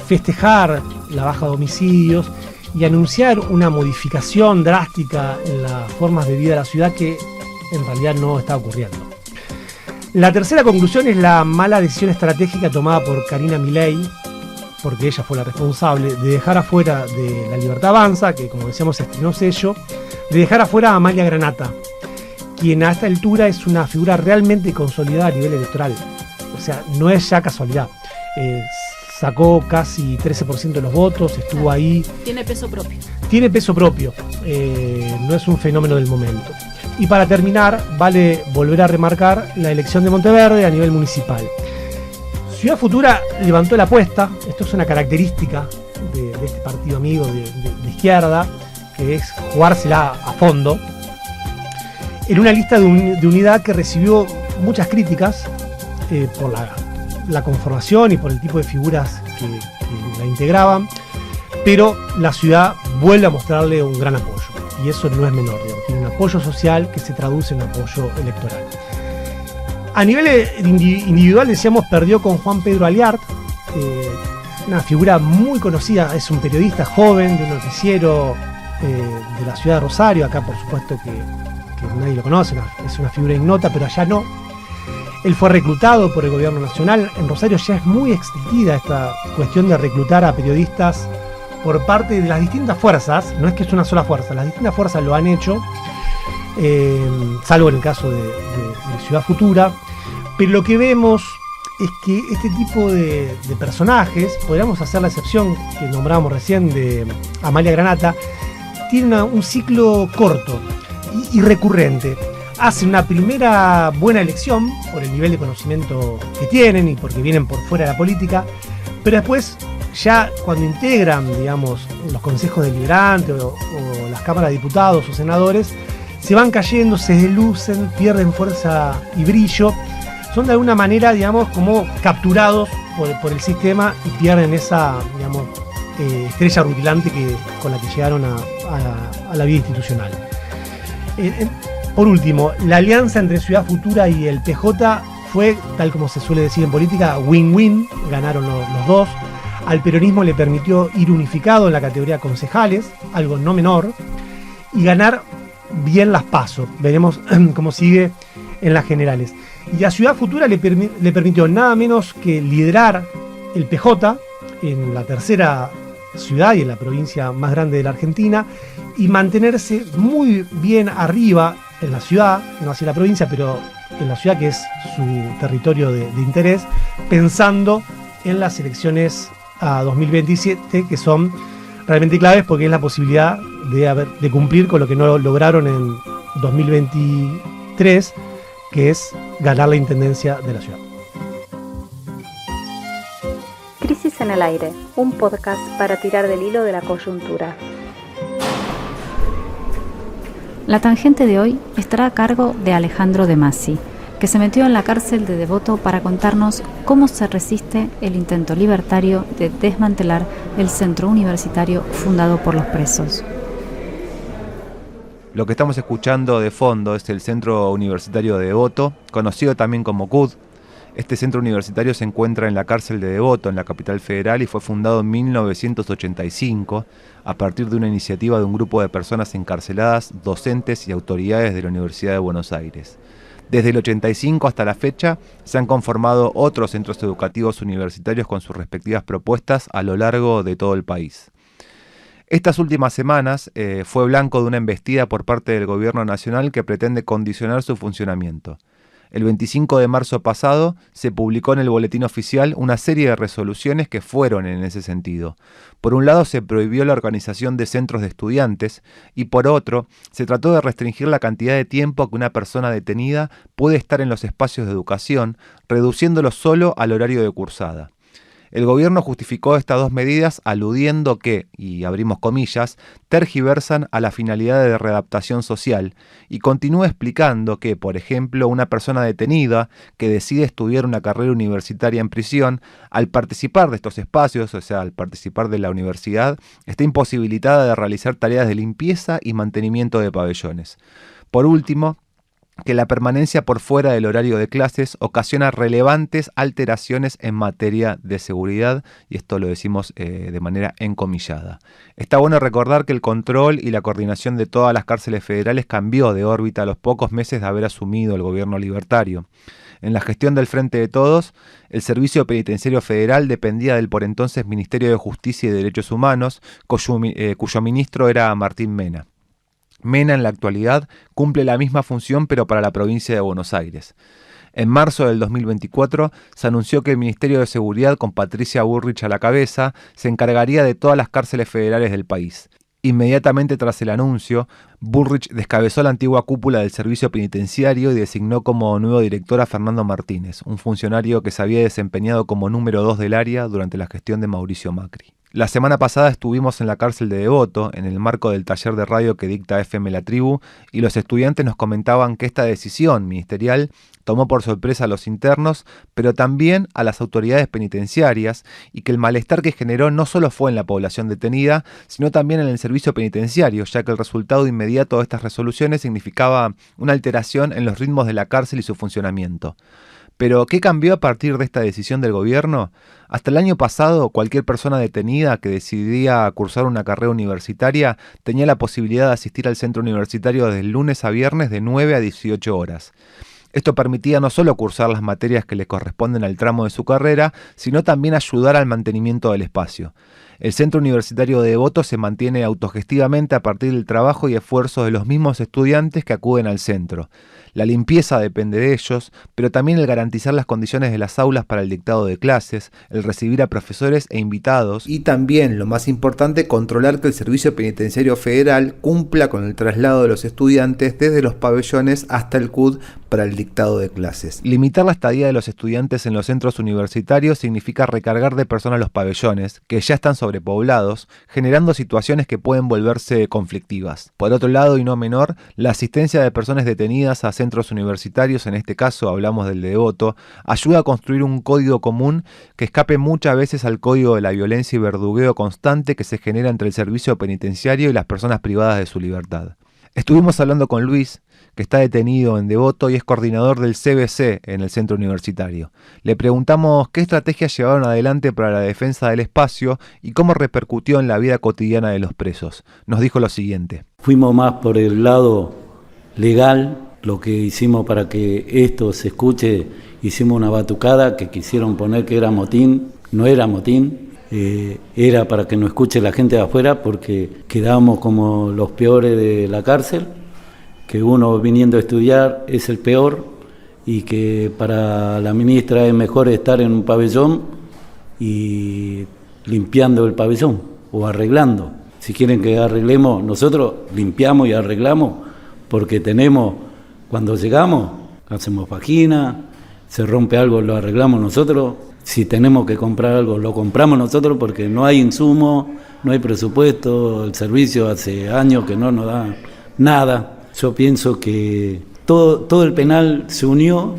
festejar la baja de homicidios y anunciar una modificación drástica en las formas de vida de la ciudad que en realidad no está ocurriendo. La tercera conclusión es la mala decisión estratégica tomada por Karina Milei, porque ella fue la responsable de dejar afuera de La Libertad Avanza, que como decíamos estrenó sello, de dejar afuera a Amalia Granata, quien a esta altura es una figura realmente consolidada a nivel electoral. O sea, no es ya casualidad. Sacó casi 13% de los votos, estuvo ahí. Tiene peso propio. Tiene peso propio, no es un fenómeno del momento. Y para terminar, vale volver a remarcar la elección de Monteverde a nivel municipal. Ciudad Futura levantó la apuesta, esto es una característica de este partido amigo de izquierda, que es jugársela a fondo, en una lista de unidad que recibió muchas críticas por la conformación y por el tipo de figuras que la integraban, pero la ciudad vuelve a mostrarle un gran apoyo, y eso no es menor, digamos. Tiene un apoyo social que se traduce en apoyo electoral. A nivel individual, decíamos, perdió con Juan Pedro Aliart, una figura muy conocida, es un periodista joven de un noticiero de la ciudad de Rosario. Acá por supuesto que nadie lo conoce, es una figura ignota, pero allá no. Él fue reclutado por el gobierno nacional. En Rosario ya es muy extendida esta cuestión de reclutar a periodistas por parte de las distintas fuerzas. No es que es una sola fuerza, las distintas fuerzas lo han hecho, salvo en el caso de Ciudad Futura. Pero lo que vemos es que este tipo de personajes, podríamos hacer la excepción que nombrábamos recién de Amalia Granata, tiene un ciclo corto y recurrente. Hacen una primera buena elección por el nivel de conocimiento que tienen y porque vienen por fuera de la política, pero después ya cuando integran, digamos, los consejos deliberantes o las cámaras de diputados o senadores, se van cayendo, se deslucen, pierden fuerza y brillo, son de alguna manera, digamos, como capturados por el sistema y pierden esa, digamos, estrella rutilante con la que llegaron a la vida institucional. Por último, la alianza entre Ciudad Futura y el PJ fue, tal como se suele decir en política, win-win, ganaron los dos. Al peronismo le permitió ir unificado en la categoría concejales, algo no menor, y ganar bien las PASO. Veremos cómo sigue en las generales. Y a Ciudad Futura le permitió nada menos que liderar el PJ en la tercera ciudad y en la provincia más grande de la Argentina, y mantenerse muy bien arriba en la ciudad, no hacia la provincia, pero en la ciudad, que es su territorio de interés, pensando en las elecciones a 2027, que son realmente claves porque es la posibilidad de cumplir con lo que no lograron en 2023, que es ganar la intendencia de la ciudad. Crisis en el aire, un podcast para tirar del hilo de la coyuntura. La tangente de hoy estará a cargo de Alejandro De Masi, que se metió en la cárcel de Devoto para contarnos cómo se resiste el intento libertario de desmantelar el centro universitario fundado por los presos. Lo que estamos escuchando de fondo es el Centro Universitario de Devoto, conocido también como CUD. Este centro universitario se encuentra en la cárcel de Devoto, en la capital federal, y fue fundado en 1985 a partir de una iniciativa de un grupo de personas encarceladas, docentes y autoridades de la Universidad de Buenos Aires. Desde el 85 hasta la fecha se han conformado otros centros educativos universitarios con sus respectivas propuestas a lo largo de todo el país. Estas últimas semanas fue blanco de una embestida por parte del gobierno nacional que pretende condicionar su funcionamiento. El 25 de marzo pasado se publicó en el Boletín Oficial una serie de resoluciones que fueron en ese sentido. Por un lado se prohibió la organización de centros de estudiantes y por otro se trató de restringir la cantidad de tiempo que una persona detenida puede estar en los espacios de educación, reduciéndolo solo al horario de cursada. El gobierno justificó estas dos medidas aludiendo que, y abrimos comillas, tergiversan a la finalidad de readaptación social, y continúa explicando que, por ejemplo, una persona detenida que decide estudiar una carrera universitaria en prisión, al participar de estos espacios, o sea, al participar de la universidad, está imposibilitada de realizar tareas de limpieza y mantenimiento de pabellones. Por último, que la permanencia por fuera del horario de clases ocasiona relevantes alteraciones en materia de seguridad, y esto lo decimos de manera encomillada. Está bueno recordar que el control y la coordinación de todas las cárceles federales cambió de órbita a los pocos meses de haber asumido el gobierno libertario. En la gestión del Frente de Todos, el Servicio Penitenciario Federal dependía del por entonces Ministerio de Justicia y Derechos Humanos, cuyo ministro era Martín Mena. Mena en la actualidad cumple la misma función pero para la provincia de Buenos Aires. En marzo del 2024 se anunció que el Ministerio de Seguridad, con Patricia Bullrich a la cabeza, se encargaría de todas las cárceles federales del país. Inmediatamente tras el anuncio, Bullrich descabezó la antigua cúpula del servicio penitenciario y designó como nuevo director a Fernando Martínez, un funcionario que se había desempeñado como número 2 del área durante la gestión de Mauricio Macri. La semana pasada estuvimos en la cárcel de Devoto, en el marco del taller de radio que dicta FM La Tribu, y los estudiantes nos comentaban que esta decisión ministerial tomó por sorpresa a los internos, pero también a las autoridades penitenciarias, y que el malestar que generó no solo fue en la población detenida, sino también en el servicio penitenciario, ya que el resultado inmediato de estas resoluciones significaba una alteración en los ritmos de la cárcel y su funcionamiento. Pero, ¿qué cambió a partir de esta decisión del gobierno? Hasta el año pasado, cualquier persona detenida que decidía cursar una carrera universitaria tenía la posibilidad de asistir al centro universitario desde lunes a viernes de 9 a 18 horas. Esto permitía no solo cursar las materias que le corresponden al tramo de su carrera, sino también ayudar al mantenimiento del espacio. El Centro Universitario de Devoto se mantiene autogestivamente a partir del trabajo y esfuerzo de los mismos estudiantes que acuden al centro. La limpieza depende de ellos, pero también el garantizar las condiciones de las aulas para el dictado de clases, el recibir a profesores e invitados, y también, lo más importante, controlar que el Servicio Penitenciario Federal cumpla con el traslado de los estudiantes desde los pabellones hasta el CUD para el dictado de clases. Limitar la estadía de los estudiantes en los centros universitarios significa recargar de personas los pabellones, que ya están sobrepoblados, generando situaciones que pueden volverse conflictivas. Por otro lado, y no menor, la asistencia de personas detenidas a centros universitarios, en este caso hablamos del de Devoto, ayuda a construir un código común que escape muchas veces al código de la violencia y verdugueo constante que se genera entre el servicio penitenciario y las personas privadas de su libertad. Estuvimos hablando con Luis, que está detenido en Devoto y es coordinador del CBC en el centro universitario. Le preguntamos qué estrategias llevaron adelante para la defensa del espacio y cómo repercutió en la vida cotidiana de los presos. Nos dijo lo siguiente. Fuimos más por el lado legal. Lo que hicimos para que esto se escuche, hicimos una batucada que quisieron poner que era motín, no era motín, era para que no escuche la gente de afuera porque quedábamos como los peores de la cárcel, que uno viniendo a estudiar es el peor y que para la ministra es mejor estar en un pabellón y limpiando el pabellón o arreglando. Si quieren que arreglemos, nosotros limpiamos y arreglamos porque tenemos... Cuando llegamos, hacemos página, se rompe algo, lo arreglamos nosotros. Si tenemos que comprar algo, lo compramos nosotros porque no hay insumo, no hay presupuesto. El servicio hace años que no nos da nada. Yo pienso que todo el penal se unió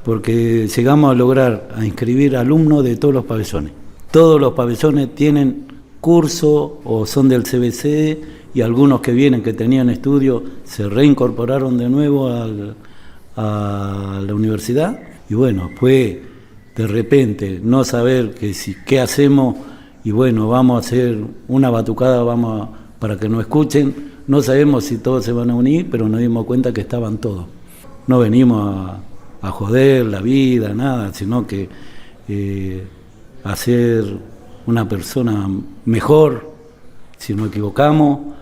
porque llegamos a lograr a inscribir alumnos de todos los pabellones. Todos los pabellones tienen curso o son del CBC, y algunos que vienen, que tenían estudio, se reincorporaron de nuevo a la universidad. Y bueno, fue de repente no saber qué hacemos, y bueno, vamos a hacer una batucada para que nos escuchen. No sabemos si todos se van a unir, pero nos dimos cuenta que estaban todos. No venimos a joder la vida, nada, sino que hacer una persona mejor, si nos equivocamos.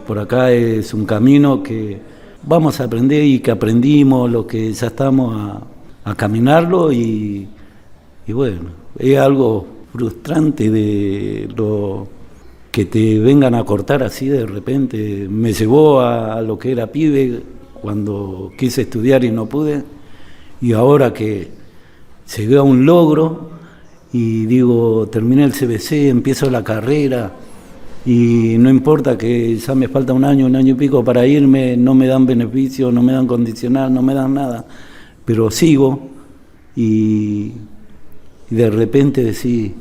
Por acá es un camino que vamos a aprender y que aprendimos, lo que ya estamos a caminarlo y bueno, es algo frustrante de lo que te vengan a cortar así de repente. Me llevó a lo que era pibe cuando quise estudiar y no pude, y ahora que llegué a un logro y digo, terminé el CBC, empiezo la carrera y no importa que ya me falta un año y pico para irme, no me dan beneficios, no me dan condicional, no me dan nada, pero sigo y de repente decís,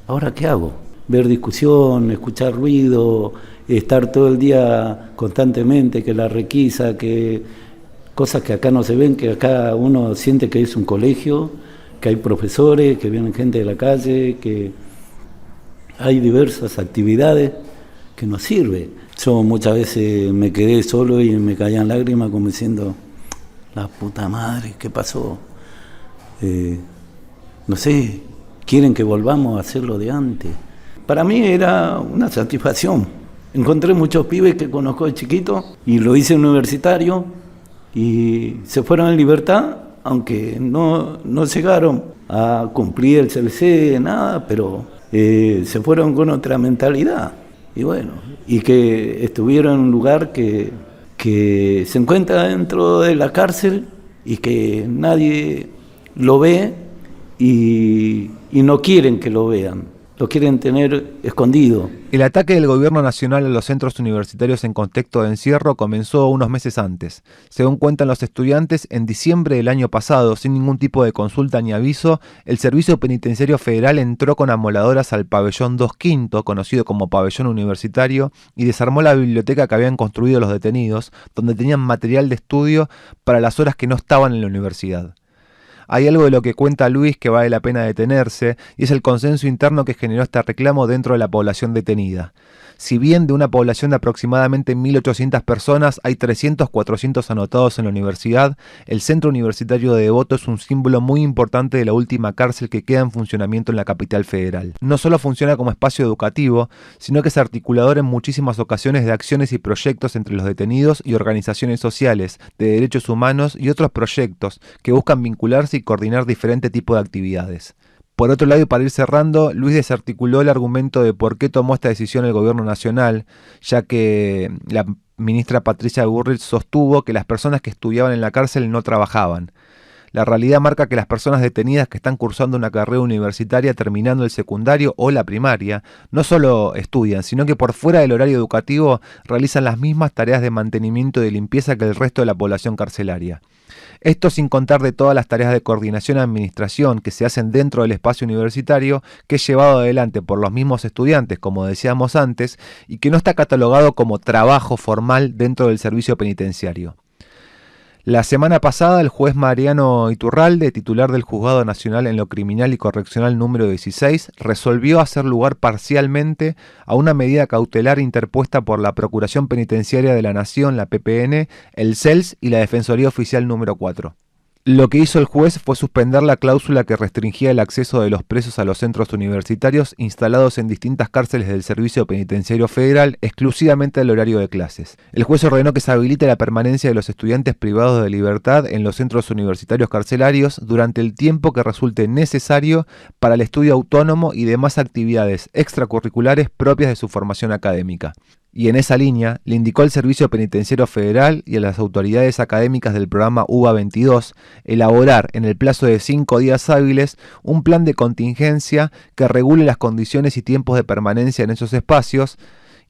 ¿ahora qué hago? Ver discusión, escuchar ruido, estar todo el día constantemente, que la requisa, que cosas que acá no se ven, que acá uno siente que es un colegio, que hay profesores, que vienen gente de la calle, que hay diversas actividades que nos sirven. Yo muchas veces me quedé solo y me caían lágrimas como diciendo, la puta madre, ¿qué pasó? No sé, quieren que volvamos a hacerlo de antes. Para mí era una satisfacción. Encontré muchos pibes que conozco de chiquito y lo hice universitario y se fueron en libertad, aunque no llegaron a cumplir el CBC, nada, pero se fueron con otra mentalidad. Y bueno, y que estuvieron en un lugar que se encuentra dentro de la cárcel y que nadie lo ve y no quieren que lo vean, lo quieren tener escondido. El ataque del gobierno nacional a los centros universitarios en contexto de encierro comenzó unos meses antes. Según cuentan los estudiantes, en diciembre del año pasado, sin ningún tipo de consulta ni aviso, el Servicio Penitenciario Federal entró con amoladoras al pabellón 2 Quinto, conocido como pabellón universitario, y desarmó la biblioteca que habían construido los detenidos, donde tenían material de estudio para las horas que no estaban en la universidad. Hay algo de lo que cuenta Luis que vale la pena detenerse, y es el consenso interno que generó este reclamo dentro de la población detenida. Si bien de una población de aproximadamente 1.800 personas hay 300-400 anotados en la universidad, el Centro Universitario de Devoto es un símbolo muy importante de la última cárcel que queda en funcionamiento en la capital federal. No solo funciona como espacio educativo, sino que es articulador en muchísimas ocasiones de acciones y proyectos entre los detenidos y organizaciones sociales, de derechos humanos y otros proyectos que buscan vincularse y coordinar diferentes tipos de actividades. Por otro lado, y para ir cerrando, Luis desarticuló el argumento de por qué tomó esta decisión el gobierno nacional, ya que la ministra Patricia Bullrich sostuvo que las personas que estudiaban en la cárcel no trabajaban. La realidad marca que las personas detenidas que están cursando una carrera universitaria terminando el secundario o la primaria, no solo estudian, sino que por fuera del horario educativo realizan las mismas tareas de mantenimiento y de limpieza que el resto de la población carcelaria. Esto sin contar de todas las tareas de coordinación y administración que se hacen dentro del espacio universitario, que es llevado adelante por los mismos estudiantes, como decíamos antes, y que no está catalogado como trabajo formal dentro del servicio penitenciario. La semana pasada, el juez Mariano Iturralde, titular del Juzgado Nacional en lo Criminal y Correccional número 16, resolvió hacer lugar parcialmente a una medida cautelar interpuesta por la Procuración Penitenciaria de la Nación, la PPN, el CELS y la Defensoría Oficial número 4. Lo que hizo el juez fue suspender la cláusula que restringía el acceso de los presos a los centros universitarios instalados en distintas cárceles del Servicio Penitenciario Federal exclusivamente al horario de clases. El juez ordenó que se habilite la permanencia de los estudiantes privados de libertad en los centros universitarios carcelarios durante el tiempo que resulte necesario para el estudio autónomo y demás actividades extracurriculares propias de su formación académica. Y en esa línea, le indicó al Servicio Penitenciario Federal y a las autoridades académicas del programa UBA 22 elaborar en el plazo de 5 días hábiles un plan de contingencia que regule las condiciones y tiempos de permanencia en esos espacios,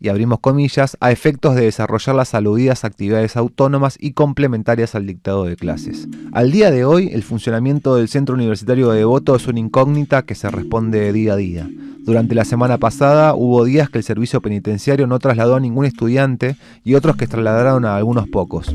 y abrimos comillas, a efectos de desarrollar las aludidas actividades autónomas y complementarias al dictado de clases. Al día de hoy, el funcionamiento del Centro Universitario de Devoto es una incógnita que se responde día a día. Durante la semana pasada hubo días que el servicio penitenciario no trasladó a ningún estudiante y otros que trasladaron a algunos pocos.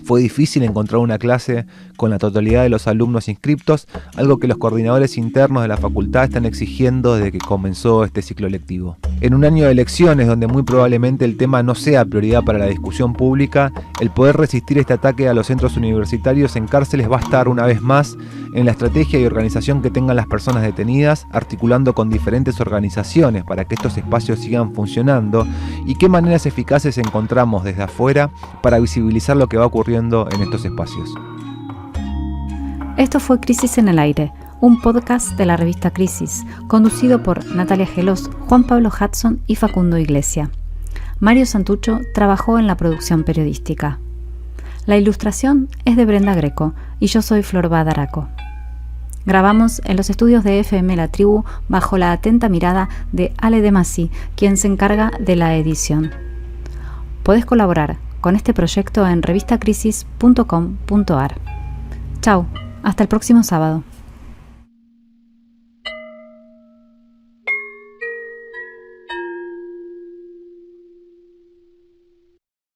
Fue difícil encontrar una clase con la totalidad de los alumnos inscriptos, algo que los coordinadores internos de la facultad están exigiendo desde que comenzó este ciclo lectivo. En un año de elecciones donde muy probablemente el tema no sea prioridad para la discusión pública, el poder resistir este ataque a los centros universitarios en cárceles va a estar una vez más en la estrategia y organización que tengan las personas detenidas, articulando con diferentes organizaciones para que estos espacios sigan funcionando, y qué maneras eficaces encontramos desde afuera para visibilizar lo que va ocurriendo en estos espacios. Esto fue Crisis en el Aire, un podcast de la revista Crisis, conducido por Natalia Gelos, Juan Pablo Hudson y Facundo Iglesia. Mario Santucho trabajó en la producción periodística. La ilustración es de Brenda Greco y yo soy Flor Badaraco. Grabamos en los estudios de FM La Tribu bajo la atenta mirada de Ale Demasi, quien se encarga de la edición. Podés colaborar con este proyecto en revistacrisis.com.ar. Chau, hasta el próximo sábado.